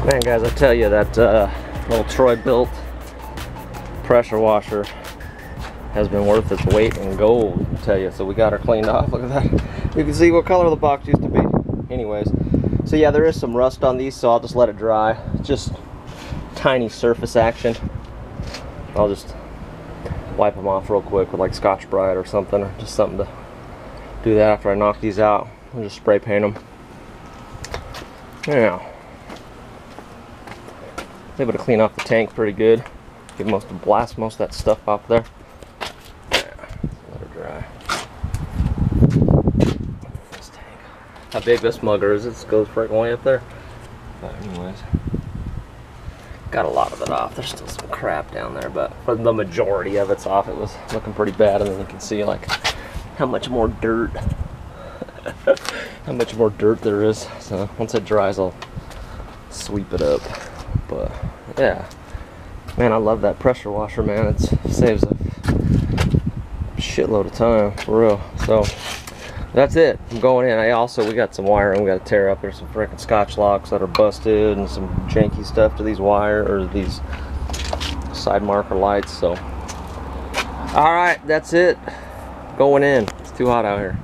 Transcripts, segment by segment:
Man, guys, I tell you, that little Troy built pressure washer has been worth its weight in gold, I tell you. So we got her cleaned off. Look at that. You can see what color the box used to be. Anyways, so yeah, there is some rust on these, so I'll just let it dry. Just tiny surface action. I'll just wipe them off real quick with like Scotch-Brite or something, or just something to do that after I knock these out. I'll just spray paint them. Yeah. Able to clean off the tank pretty good. Blast most of that stuff off there. Yeah, let her dry. This tank. How big this mugger is? It goes right way up there. But anyways, got a lot of it off. There's still some crap down there, but for the majority of it's off. It was looking pretty bad, and then you can see like how much more dirt, how much more dirt there is. So once it dries, I'll sweep it up. But yeah, man, I love that pressure washer, man. It saves a shitload of time, for real. So that's it. I'm going in. We got some wiring we got to tear up. There's some freaking Scotch locks that are busted and some janky stuff to these these side marker lights. So all right, that's it. Going in. It's too hot out here.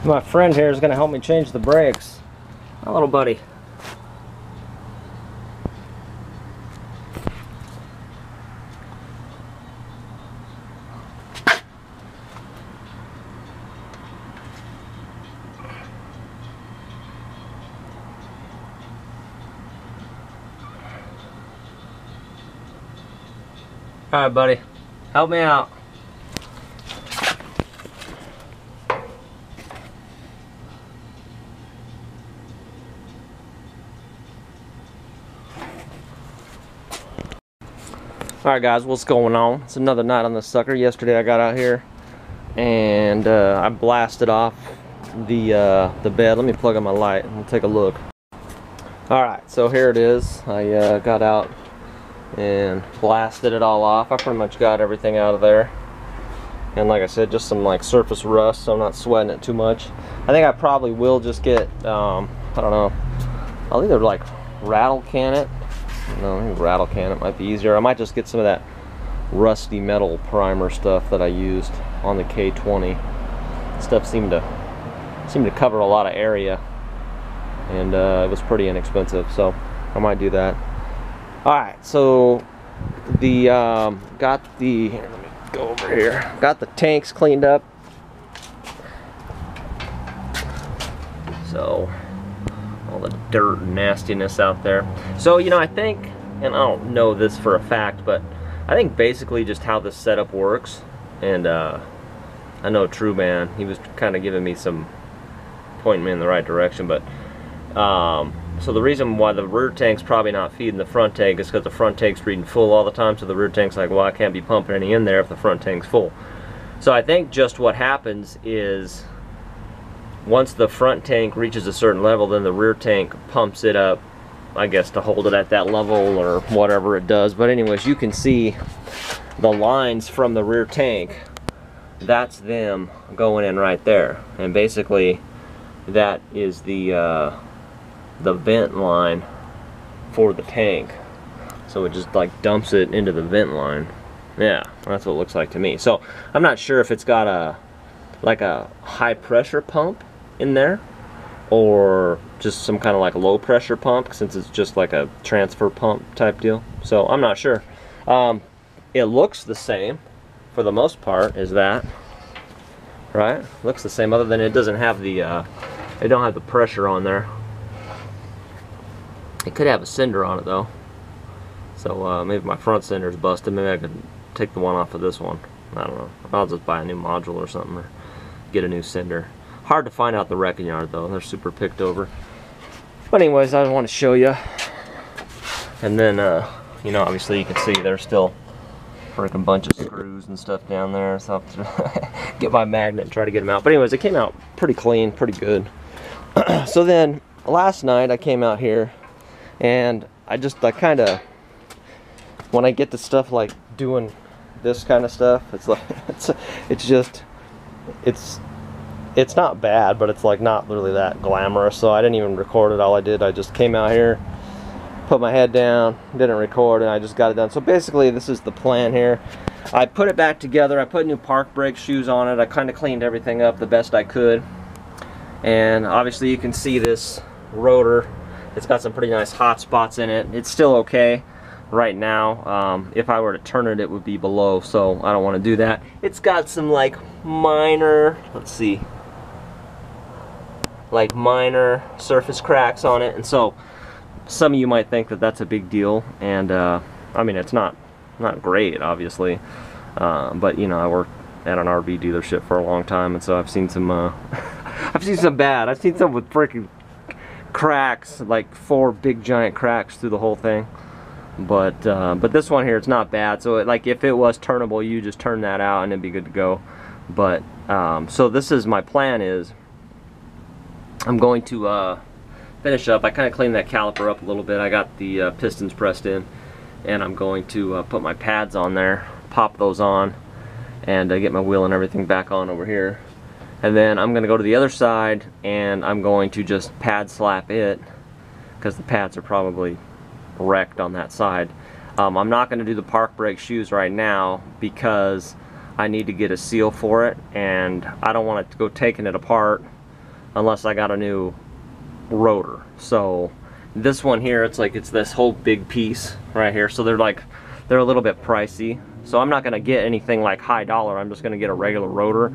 My friend here is going to help me change the brakes. My little buddy. All right, buddy, help me out. All right, guys, what's going on? It's another night on this sucker. Yesterday I got out here and I blasted off the bed. Let me plug in my light and we'll take a look. All right, so here it is. I got out and blasted it all off. I pretty much got everything out of there, and like I said, just some like surface rust, so I'm not sweating it too much. I think I probably will just get I don't know, I'll either like rattle can it. No, I think rattle can it might be easier. I might just get some of that rusty metal primer stuff that I used on the K20. Stuff seemed to cover a lot of area, and it was pretty inexpensive, so I might do that. Alright, so the here, let me go over here. Got the tanks cleaned up. So all the dirt and nastiness out there. So, you know, I think, and I don't know this for a fact, but I think basically just how this setup works, and I know True Man, he was kind of giving me some, pointing me in the right direction, but so the reason why the rear tank's probably not feeding the front tank is because the front tank's reading full all the time, so the rear tank's like, well, I can't be pumping any in there if the front tank's full. So I think just what happens is once the front tank reaches a certain level, then the rear tank pumps it up, I guess, to hold it at that level or whatever it does. But anyways, you can see the lines from the rear tank. That's them going in right there, and basically that is the vent line for the tank. So it just like dumps it into the vent line. Yeah, that's what it looks like to me. So I'm not sure if it's got a high pressure pump in there or just some kind of like low pressure pump, since it's just like a transfer pump type deal. So I'm not sure. It looks the same for the most part as that, right? Looks the same, other than it doesn't have the they don't have the pressure on there. It could have a cinder on it though, so maybe my front cinder's busted. Maybe I could take the one off of this one. I don't know. I'll just buy a new module or something, or get a new cinder. Hard to find out the wrecking yard though. They're super picked over. But anyways, I want to show you. And then you know, obviously you can see there's still a freaking bunch of screws and stuff down there, so I'll have to get my magnet and try to get them out. But anyways, it came out pretty clean, pretty good. So then last night I came out here, and I kind of, when I get to stuff like doing this kind of stuff, it's like it's not bad, but it's like not really that glamorous. So I didn't even record it. All I did, I just came out here put my head down, didn't record, and I just got it done. So basically this is the plan here. I put it back together, I put new park brake shoes on it, I kind of cleaned everything up the best I could. And obviously you can see this rotor, it's got some pretty nice hot spots in it. It's still okay right now. If I were to turn it, it would be below, so I don't want to do that. It's got some like minor, let's see, like minor surface cracks on it, and so some of you might think that that's a big deal, and I mean, it's not great, obviously, but you know, I worked at an RV dealership for a long time, and so I've seen some I've seen some bad. I've seen some with freaking cracks, like 4 big giant cracks through the whole thing. But this one here, it's not bad. So like if it was turnable, you just turn that out and it'd be good to go. But so this is my plan is I'm going to finish up. I kind of cleaned that caliper up a little bit. I got the pistons pressed in, and I'm going to put my pads on there, pop those on, and get my wheel and everything back on over here. And then I'm going to go to the other side and I'm going to just pad slap it, because the pads are probably wrecked on that side. I'm not going to do the park brake shoes right now because I need to get a seal for it, and I don't want to go taking it apart unless I got a new rotor. So this one here, it's this whole big piece right here, so they're a little bit pricey. So I'm not going to get anything like high dollar. I'm just going to get a regular rotor,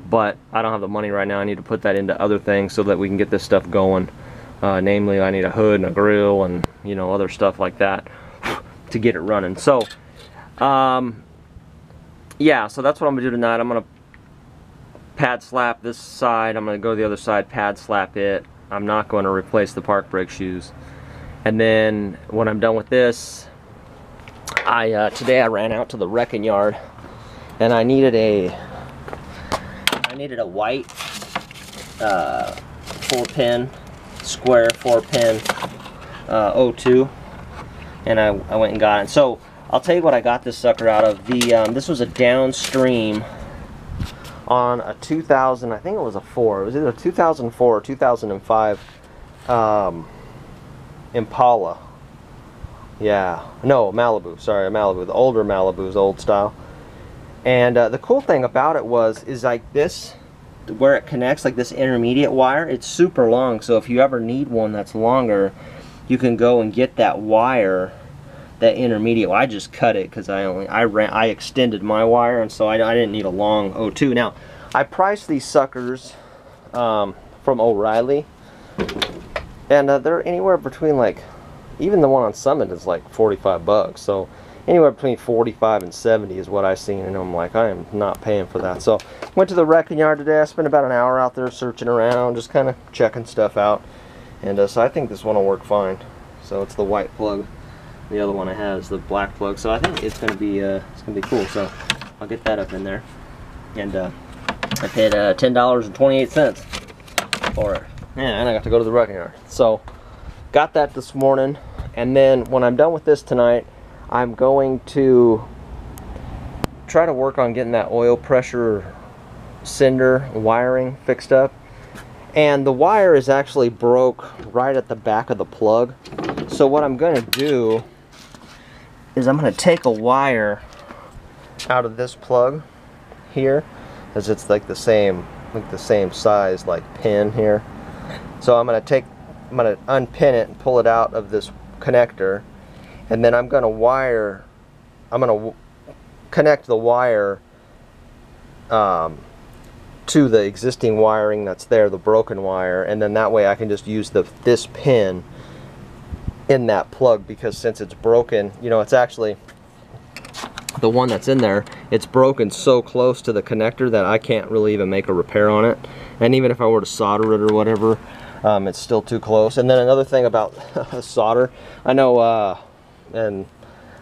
but I don't have the money right now. I need to put that into other things so that we can get this stuff going. Namely, I need a hood and a grill and, you know, other stuff like that to get it running. So yeah, so that's what I'm gonna do tonight. I'm gonna pad slap this side, I'm gonna go to the other side, pad slap it. I'm not going to replace the park brake shoes. And then when I'm done with this, today I ran out to the wrecking yard and I needed a white 4-pin square 4-pin 02, and I went and got it. So I'll tell you what I got this sucker out of. This was a downstream on a 2000, I think it was a 4. It was either 2004 or 2005 Impala. Yeah, no, Malibu. Sorry, a Malibu. The older Malibus, old style. And the cool thing about it is like this, where it connects, like this intermediate wire, it's super long. So if you ever need one that's longer, you can go and get that wire, that intermediate. I just cut it because I extended my wire, and so I didn't need a long 02. Now I priced these suckers from O'Reilly, and they're anywhere between, like, even the one on Summit is like 45 bucks. So anywhere between 45 and 70 is what I've seen, and I'm like, I am not paying for that. So went to the wrecking yard today. I spent about an hour out there searching around, just kind of checking stuff out, and so I think this one will work fine. So it's the white plug. The other one I have is the black plug. So I think it's gonna be cool. So I'll get that up in there, and I paid $10.28 for it. Yeah, and I got to go to the wrecking yard. So got that this morning, and then when I'm done with this tonight, I'm going to try to work on getting that oil pressure cinder wiring fixed up. And the wire is actually broke right at the back of the plug. So what I'm going to do is I'm going to take a wire out of this plug here, as it's like the same size like pin here. So I'm going to unpin it and pull it out of this connector, and then I'm going to connect the wire to the existing wiring that's there, the broken wire, and then that way I can just use this pin in that plug, because since it's broken, you know, it's actually the one that's in there, it's broken so close to the connector that I can't really even make a repair on it. And even if I were to solder it or whatever, it's still too close. And then another thing about solder, I know, and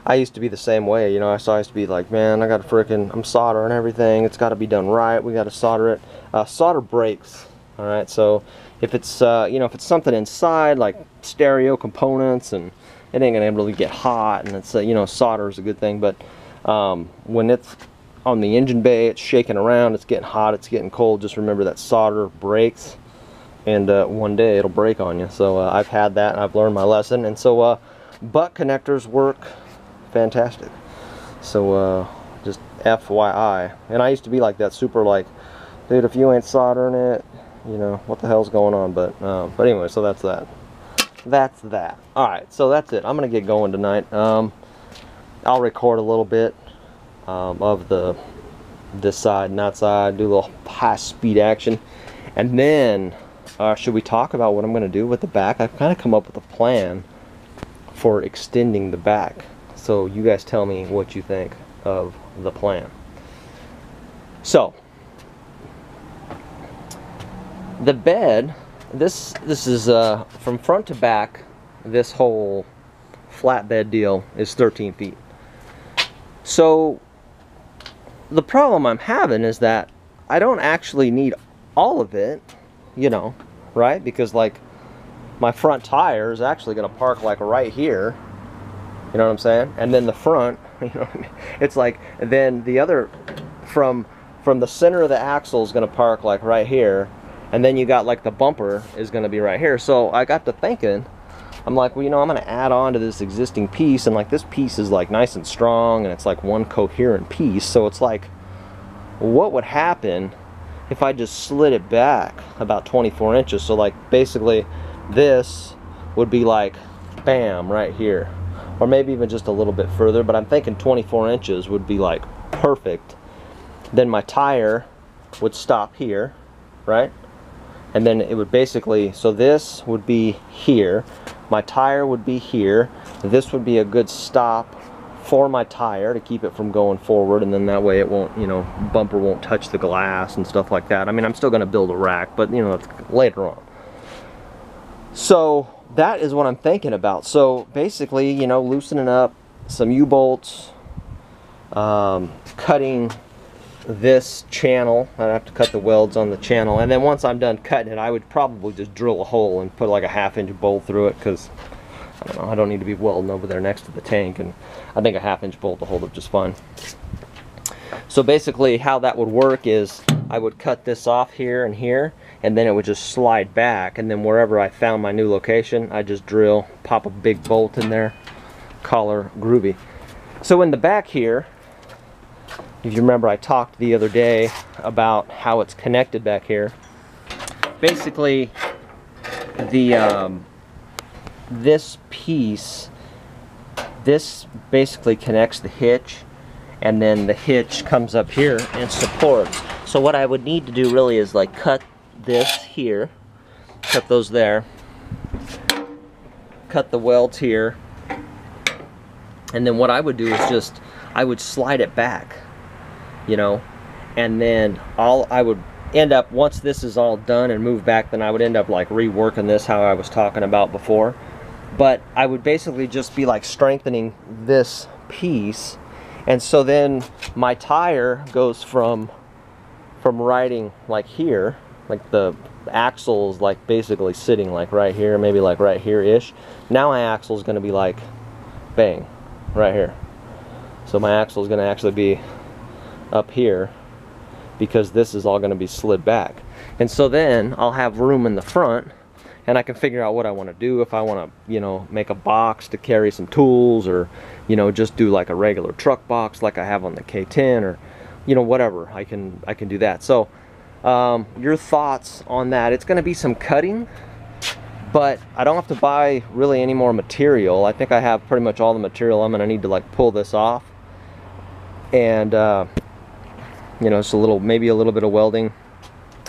I used to be the same way, you know. I used to be like, man, I'm soldering everything, it's got to be done right, we got to solder it. Solder breaks, all right. So if it's you know, if it's something inside like stereo components, and it ain't gonna really get hot, and it's you know, solder is a good thing. But when it's on the engine bay, it's shaking around, it's getting hot, it's getting cold, just remember that solder breaks, and one day it'll break on you. So I've had that, and I've learned my lesson, and so butt connectors work fantastic. So just FYI. And I used to be like that, super like, dude, if you ain't soldering it, you know, what the hell's going on? But anyway, so that's that. That's that. Alright, so that's it. I'm gonna get going tonight. I'll record a little bit of this side and that side, do a little high speed action, and then should we talk about what I'm going to do with the back? I've kind of come up with a plan for extending the back, so you guys tell me what you think of the plan. So the bed, this is from front to back, this whole flatbed deal is 13 feet. So the problem I'm having is that I don't actually need all of it, you know, right? Because like my front tire is actually going to park like right here, you know what I'm saying? And then the front, you know, it's like, then the other from the center of the axle is going to park like right here, and then you got like the bumper is going to be right here. So I got to thinking, I'm like, well, you know, I'm going to add on to this existing piece, and like this piece is like nice and strong, and it's like one coherent piece. So it's like, what would happen if I just slid it back about 24 inches? So like basically this would be like bam right here, or maybe even just a little bit further, but I'm thinking 24 inches would be like perfect. Then my tire would stop here, right? And then it would basically, so this would be here, my tire would be here, this would be a good stop for my tire to keep it from going forward, and then that way it won't, you know, bumper won't touch the glass and stuff like that. I mean, I'm still going to build a rack, but you know, that's later on. So that is what I'm thinking about. So basically, you know, loosening up some U-bolts, cutting this channel. I'd have to cut the welds on the channel, and then once I'm done cutting it, I would probably just drill a hole and put like a 1/2-inch bolt through it, because I don't know, I don't need to be welding over there next to the tank, and I think a 1/2-inch bolt will hold up just fine. So basically how that would work is I would cut this off here and here, and then it would just slide back, and then wherever I found my new location, I just drill, pop a big bolt in there, call her groovy. So in the back here, if you remember, I talked the other day about how it's connected back here. Basically, the this piece, this basically connects the hitch, and then the hitch comes up here and supports. So what I would need to do really is like cut this here, cut those there, cut the welds here, and then what I would do is just, I would slide it back, you know, and then I would end up, once this is all done and moved back, then I would end up like reworking this how I was talking about before. But I would basically just be like strengthening this piece, and so then my tire goes from riding like here, like the axle is like basically sitting like right here, maybe like right here ish. Now my axle is going to be like bang right here. So my axle is going to actually be up here, because this is all going to be slid back. And so then I'll have room in the front, and I can figure out what I want to do. If I want to, you know, make a box to carry some tools, or, you know, just do like a regular truck box like I have on the K10, or, you know, whatever, I can do that. So your thoughts on that? It's going to be some cutting, but I don't have to buy really any more material. I think I have pretty much all the material I'm going to need to like pull this off, and you know, just a little, maybe a little bit of welding.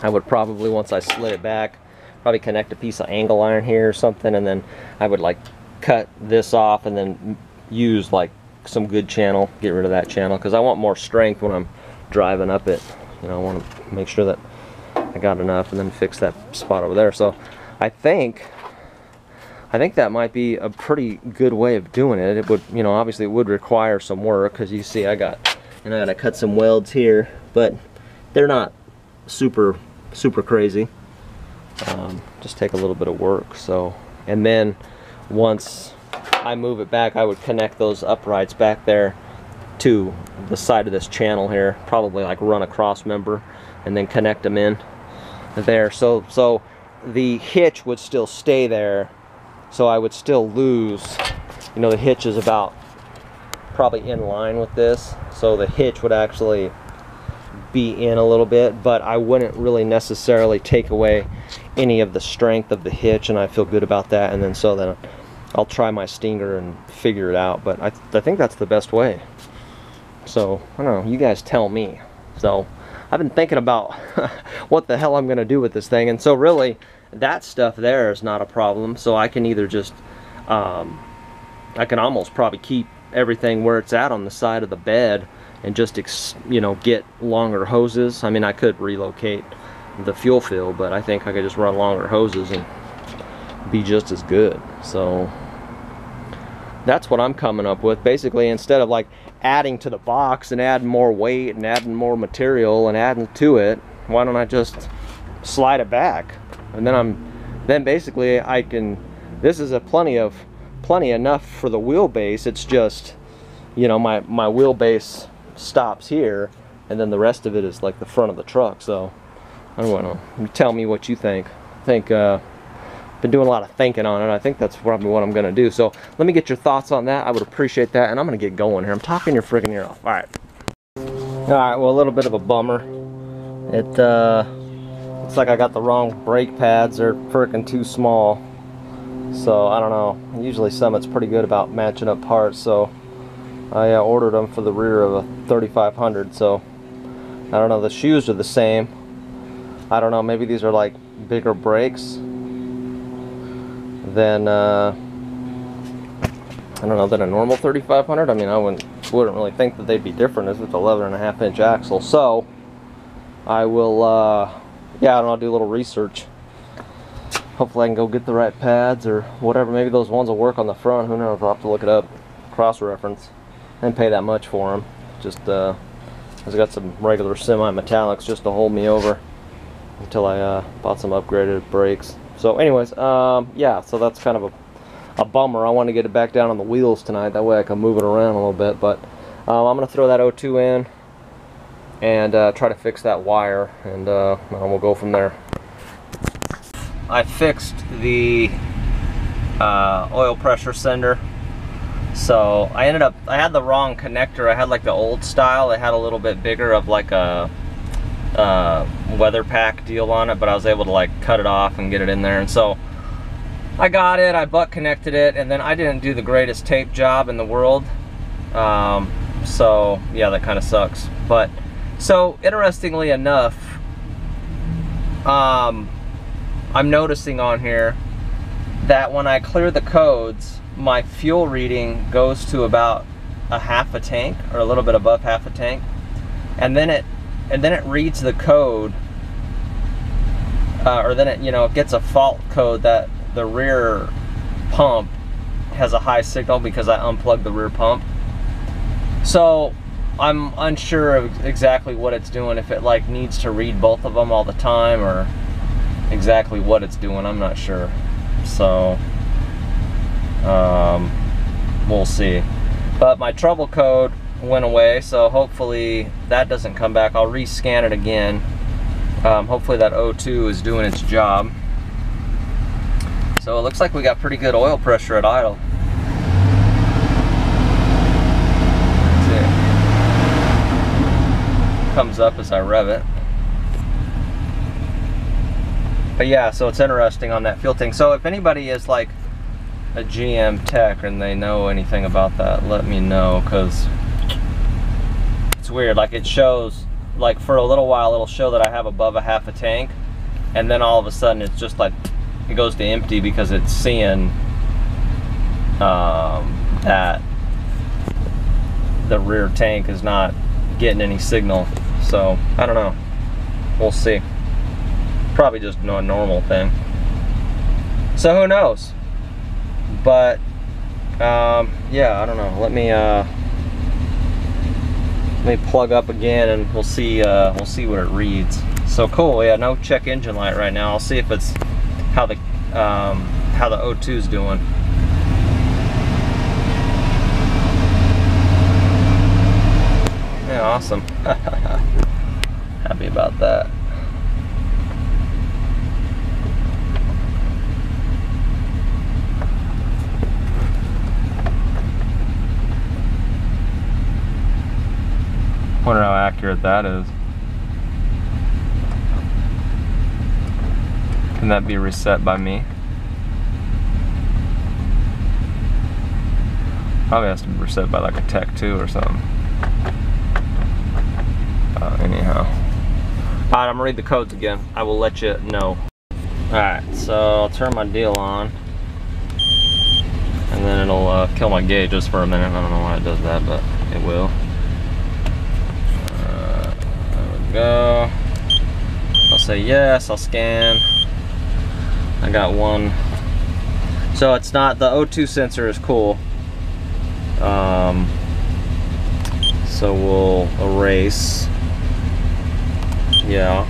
I would probably, once I slid it back, probably connect a piece of angle iron here or something, and then I would like cut this off and then use like some good channel, get rid of that channel, because I want more strength when I'm driving up it. You know, I want to make sure that I got enough, and then fix that spot over there. So I think that might be a pretty good way of doing it. It would, you know, obviously it would require some work, because you see I got to cut some welds here, but they're not super crazy. Just take a little bit of work. So, and then once I move it back, I would connect those uprights back there to the side of this channel here, probably like run a cross member and then connect them in there. So the hitch would still stay there, so I would still lose you know, the hitch is about probably in line with this, so the hitch would actually be in a little bit, but I wouldn't really necessarily take away any of the strength of the hitch, and I feel good about that. And then so then I'll try my stinger and figure it out, but I think that's the best way. So I don't know, you guys tell me. So I've been thinking about what the hell I'm gonna do with this thing, and so really that stuff there is not a problem. So I can either just I can almost probably keep everything where it's at on the side of the bed and just you know, get longer hoses. I mean, I could relocate the fuel fill, but I think I could just run longer hoses and be just as good. So that's what I'm coming up with. Basically, instead of like adding to the box and adding more weight and adding more material and adding to it, why don't I just slide it back? And then basically I can, this is a plenty enough for the wheelbase. It's just, you know, my wheelbase stops here, and then the rest of it is like the front of the truck. So I don't know, you tell me what you think. I think been doing a lot of thinking on it. I think that's probably what I'm gonna do. So let me get your thoughts on that. I would appreciate that, and I'm gonna get going here. I'm talking your freaking ear off. All right, well, a little bit of a bummer. It looks like I got the wrong brake pads. They're freaking too small. So I don't know, usually Summit's pretty good about matching up parts, so I ordered them for the rear of a 3500. So I don't know, the shoes are the same. I don't know, maybe these are like bigger brakes than I don't know, than a normal 3500. I mean, I wouldn't really think that they'd be different. This is 11.5-inch axle. So I will yeah, I don't know, do a little research. Hopefully I can go get the right pads or whatever. Maybe those ones will work on the front. Who knows? I'll have to look it up, cross-reference. I didn't pay that much for them. Just I got some regular semi-metallics just to hold me over until I bought some upgraded brakes. So anyways, yeah, so that's kind of a bummer. I want to get it back down on the wheels tonight. That way I can move it around a little bit. But I'm going to throw that O2 in and try to fix that wire, and we'll go from there. I fixed the oil pressure sender. So I had the wrong connector. I had like the old style. It had a little bit bigger of like a weather pack deal on it, but I was able to like cut it off and get it in there. And so I got it, I butt connected it, and then I didn't do the greatest tape job in the world. So yeah, that kind of sucks. But so interestingly enough, I'm noticing on here that when I clear the codes, my fuel reading goes to about a half a tank, or a little bit above half a tank, and then it reads the code, or then it, you know, it gets a fault code that the rear pump has a high signal because I unplugged the rear pump. So I'm unsure of exactly what it's doing, if it like needs to read both of them all the time, or exactly what it's doing. I'm not sure. So we'll see. But my trouble code went away, so hopefully that doesn't come back. I'll rescan it again. Hopefully that O2 is doing its job. So it looks like we got pretty good oil pressure at idle. Let's see. Comes up as I rev it. But yeah, so it's interesting on that fuel tank. So if anybody is like a GM tech and they know anything about that, let me know, because it's weird. Like it shows, like for a little while it'll show that I have above a half a tank, and then all of a sudden it's just like it goes to empty because it's seeing that the rear tank is not getting any signal. So I don't know, we'll see. Probably just a normal thing. So who knows? But yeah, I don't know. Let me plug up again and we'll see what it reads. So cool. Yeah, no check engine light right now. I'll see if it's how the O2 is doing. Yeah, awesome. Happy about that. Wonder how accurate that is. Can that be reset by me? Probably has to be reset by like a Tech 2 or something. Anyhow. Alright, I'm gonna read the codes again. I will let you know. Alright, so I'll turn my deal on. And then it'll kill my gauges for a minute. I don't know why it does that, but it will. There we go. I'll say yes, I'll scan. I got one. So it's not, the O2 sensor is cool. So we'll erase. Yeah.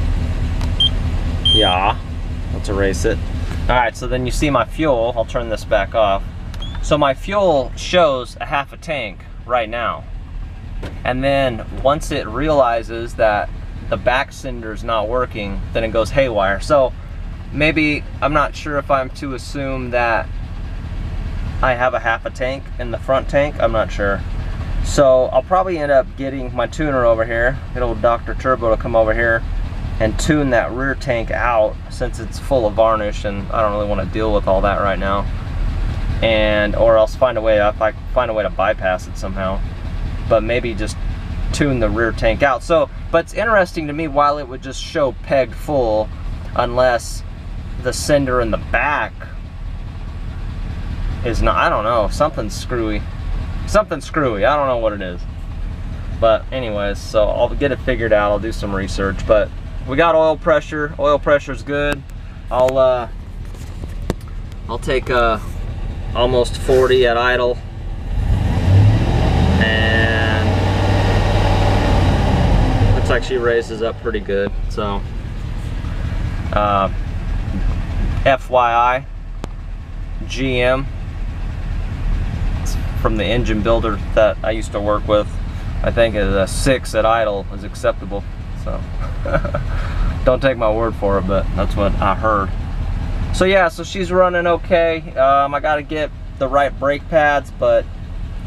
Let's erase it. Alright, so then you see my fuel. I'll turn this back off. So my fuel shows a half a tank right now. And then once it realizes that the back cylinder is not working, then it goes haywire. So maybe, I'm not sure if I'm to assume that I have a half a tank in the front tank. I'm not sure. So I'll probably end up getting my tuner over here, get old Dr. Turbo to come over here and tune that rear tank out, since it's full of varnish and I don't really want to deal with all that right now. And or else find a way, if I find a way to bypass it somehow, but maybe just tune the rear tank out. So, but it's interesting to me, while it would just show pegged full, unless the cinder in the back is not, I don't know, something's screwy. Something screwy, I don't know what it is. But anyways, so I'll get it figured out. I'll do some research. But we got oil pressure. Oil pressure's good. I'll take almost 40 at idle. And looks like she raises up pretty good. So FYI, GM, from the engine builder that I used to work with, I think a 6 at idle is acceptable. So don't take my word for it, but that's what I heard. So yeah, so she's running okay. I gotta get the right brake pads, but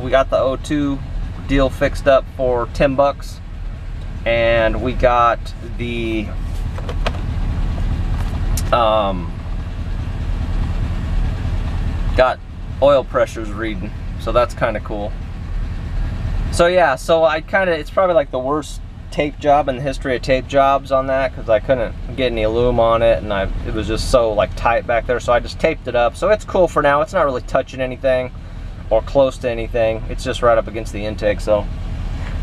we got the O2 deal fixed up for 10 bucks, and we got the got oil pressures reading. So that's kind of cool. So yeah, so it's probably like the worst tape job in the history of tape jobs on that, because I couldn't get any lume on it, and it was just so like tight back there, so I just taped it up. So it's cool for now. It's not really touching anything or close to anything. It's just right up against the intake, so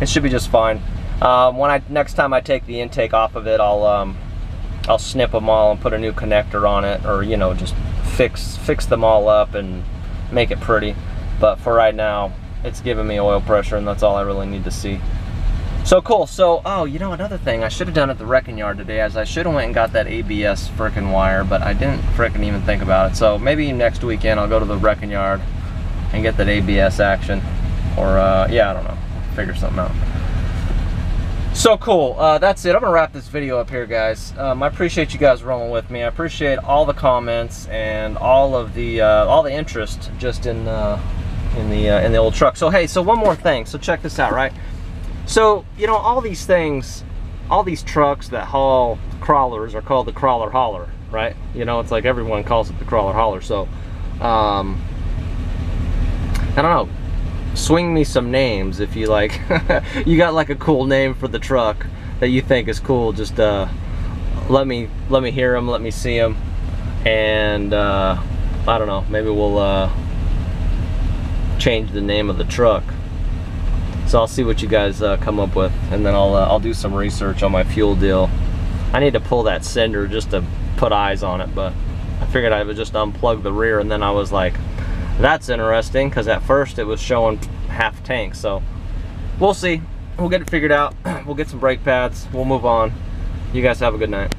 it should be just fine. Next time I take the intake off of it, I'll snip them all and put a new connector on it, or you know, just fix them all up and make it pretty. But for right now, it's giving me oil pressure, and that's all I really need to see. So cool. So, oh, you know, another thing I should have done at the wrecking yard today is I should have went and got that ABS frickin' wire, but I didn't frickin' even think about it. So maybe next weekend I'll go to the wrecking yard and get that ABS action, or yeah, I don't know, figure something out. So cool. That's it. I'm gonna wrap this video up here, guys. I appreciate you guys rolling with me. I appreciate all the comments and all the interest just in the old truck. So hey, so one more thing. So check this out, right? So, you know, all these things, all these trucks that haul crawlers are called the crawler hauler, right? You know, it's like everyone calls it the crawler hauler. So, I don't know, swing me some names if you like. You got like a cool name for the truck that you think is cool. Just let me hear them, let me see them, and I don't know, maybe we'll change the name of the truck. So I'll see what you guys come up with, and then I'll do some research on my fuel deal. I need to pull that cinder just to put eyes on it, but I figured I would just unplug the rear, and then I was like, that's interesting, because at first it was showing half tank. So we'll see. We'll get it figured out. We'll get some brake pads. We'll move on. You guys have a good night.